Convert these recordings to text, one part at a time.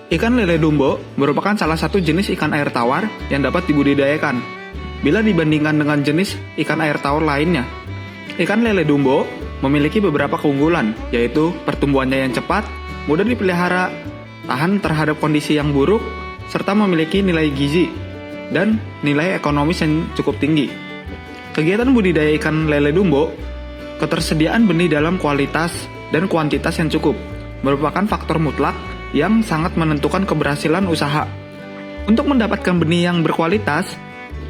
Ikan lele dumbo merupakan salah satu jenis ikan air tawar yang dapat dibudidayakan. Bila dibandingkan dengan jenis ikan air tawar lainnya, ikan lele dumbo memiliki beberapa keunggulan, yaitu pertumbuhannya yang cepat, mudah dipelihara, tahan terhadap kondisi yang buruk, serta memiliki nilai gizi dan nilai ekonomis yang cukup tinggi. Kegiatan budidaya ikan lele dumbo, ketersediaan benih dalam kualitas dan kuantitas yang cukup, merupakan faktor mutlak yang sangat menentukan keberhasilan usaha. Untuk mendapatkan benih yang berkualitas,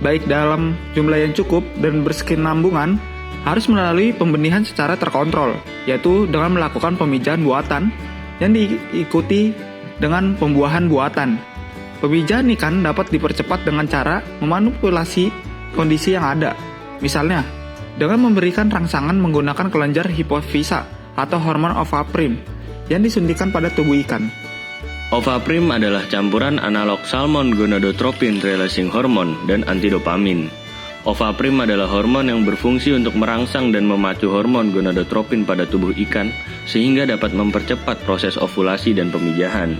baik dalam jumlah yang cukup dan berkesinambungan, harus melalui pembenihan secara terkontrol, yaitu dengan melakukan pemijahan buatan yang diikuti dengan pembuahan buatan. Pemijahan ikan dapat dipercepat dengan cara memanipulasi kondisi yang ada. Misalnya, dengan memberikan rangsangan menggunakan kelenjar hipofisa atau hormon ovaprim yang disuntikan pada tubuh ikan. Ovaprim adalah campuran analog salmon gonadotropin releasing hormone dan antidopamin. Ovaprim adalah hormon yang berfungsi untuk merangsang dan memacu hormon gonadotropin pada tubuh ikan sehingga dapat mempercepat proses ovulasi dan pemijahan,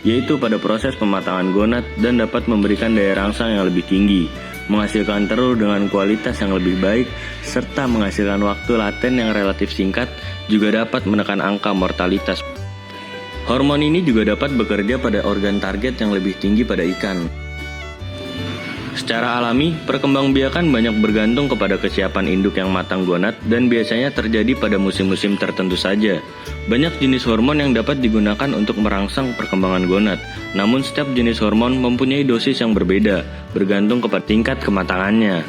yaitu pada proses pematangan gonad, dan dapat memberikan daya rangsang yang lebih tinggi, menghasilkan telur dengan kualitas yang lebih baik, serta menghasilkan waktu laten yang relatif singkat, juga dapat menekan angka mortalitas. Hormon ini juga dapat bekerja pada organ target yang lebih tinggi pada ikan. Secara alami, perkembangbiakan banyak bergantung kepada kesiapan induk yang matang gonad dan biasanya terjadi pada musim-musim tertentu saja. Banyak jenis hormon yang dapat digunakan untuk merangsang perkembangan gonad, namun setiap jenis hormon mempunyai dosis yang berbeda, bergantung kepada tingkat kematangannya.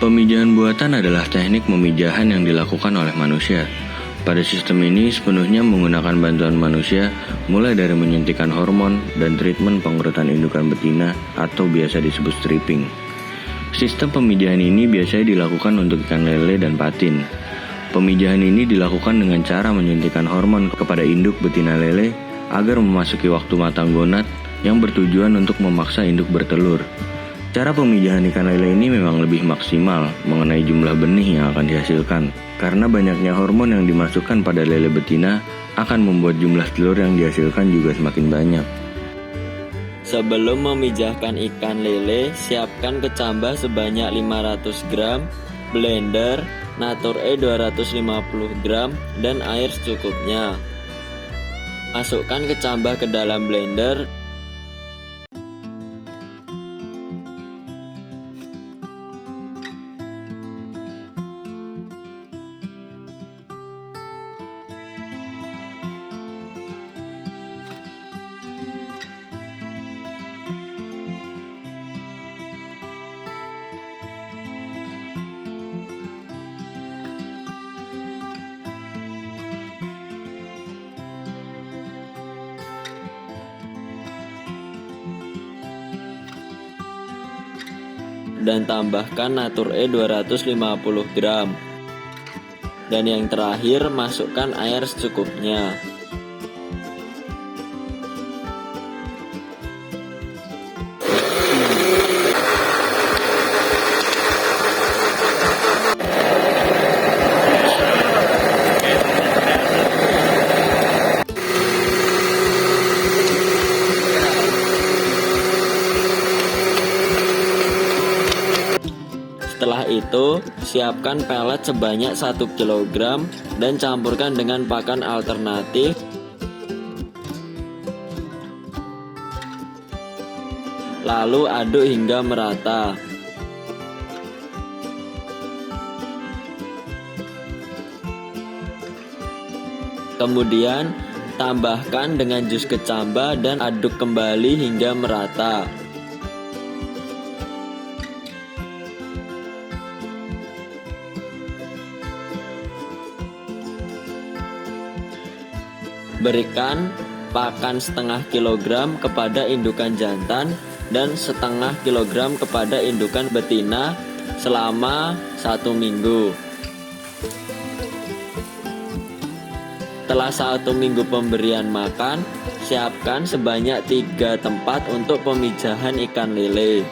Pemijahan buatan adalah teknik memijahan yang dilakukan oleh manusia. Pada sistem ini sepenuhnya menggunakan bantuan manusia, mulai dari menyuntikkan hormon dan treatment pengurutan indukan betina atau biasa disebut stripping. Sistem pemijahan ini biasanya dilakukan untuk ikan lele dan patin. Pemijahan ini dilakukan dengan cara menyuntikkan hormon kepada induk betina lele agar memasuki waktu matang gonad yang bertujuan untuk memaksa induk bertelur. Cara pemijahan ikan lele ini memang lebih maksimal mengenai jumlah benih yang akan dihasilkan, karena banyaknya hormon yang dimasukkan pada lele betina akan membuat jumlah telur yang dihasilkan juga semakin banyak. Sebelum memijahkan ikan lele, siapkan kecambah sebanyak 500 gram, blender, Natur E 250 gram, dan air secukupnya. Masukkan kecambah ke dalam blender. Dan tambahkan Natur E 250 gram. Dan yang terakhir, masukkan air secukupnya. Setelah itu, siapkan pelet sebanyak 1 kg dan campurkan dengan pakan alternatif. Lalu aduk hingga merata. Kemudian, tambahkan dengan jus kecambah dan aduk kembali hingga merata. Berikan pakan setengah kilogram kepada indukan jantan dan setengah kilogram kepada indukan betina selama 1 minggu. Setelah 1 minggu pemberian makan, siapkan sebanyak 3 tempat untuk pemijahan ikan lele.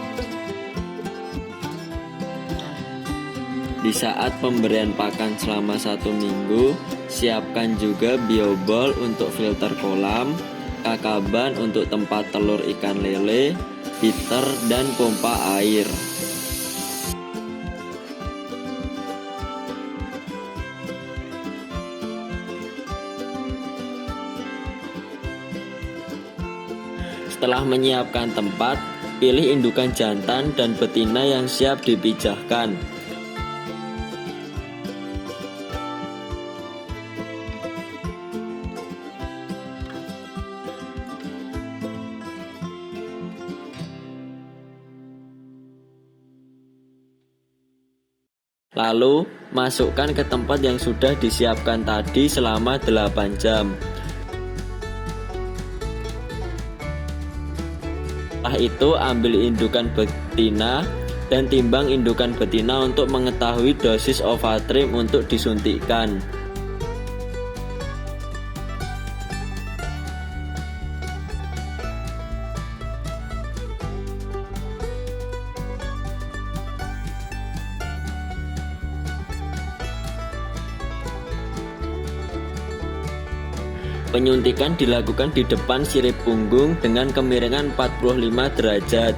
Di saat pemberian pakan selama 1 minggu, siapkan juga biobol untuk filter kolam, kakaban untuk tempat telur ikan lele, heater, dan pompa air. Setelah menyiapkan tempat, pilih indukan jantan dan betina yang siap dipijahkan. Lalu, masukkan ke tempat yang sudah disiapkan tadi selama 8 jam. Setelah itu, ambil indukan betina dan timbang indukan betina untuk mengetahui dosis Ovatrim untuk disuntikkan. Penyuntikan dilakukan di depan sirip punggung dengan kemiringan 45 derajat.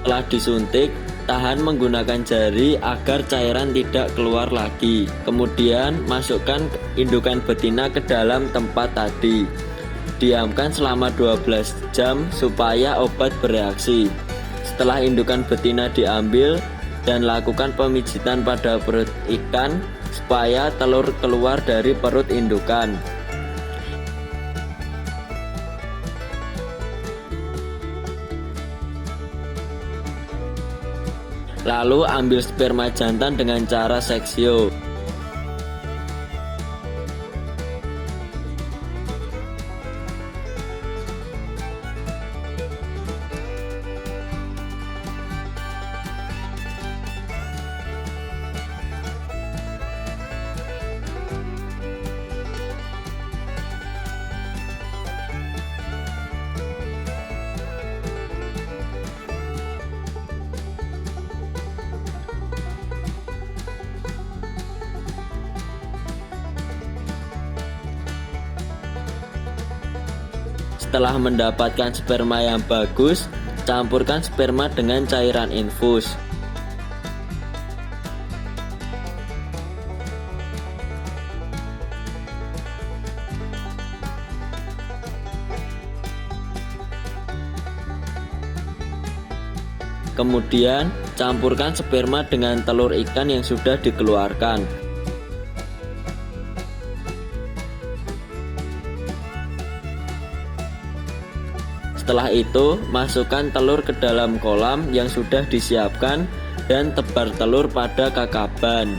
Setelah disuntik, tahan menggunakan jari agar cairan tidak keluar lagi. Kemudian masukkan indukan betina ke dalam tempat tadi. Diamkan selama 12 jam supaya obat bereaksi. Setelah indukan betina diambil dan lakukan pemijitan pada perut ikan supaya telur keluar dari perut indukan. Lalu ambil sperma jantan dengan cara seksio. Setelah mendapatkan sperma yang bagus, campurkan sperma dengan cairan infus. Kemudian, campurkan sperma dengan telur ikan yang sudah dikeluarkan. Setelah itu, masukkan telur ke dalam kolam yang sudah disiapkan dan tebar telur pada kakaban.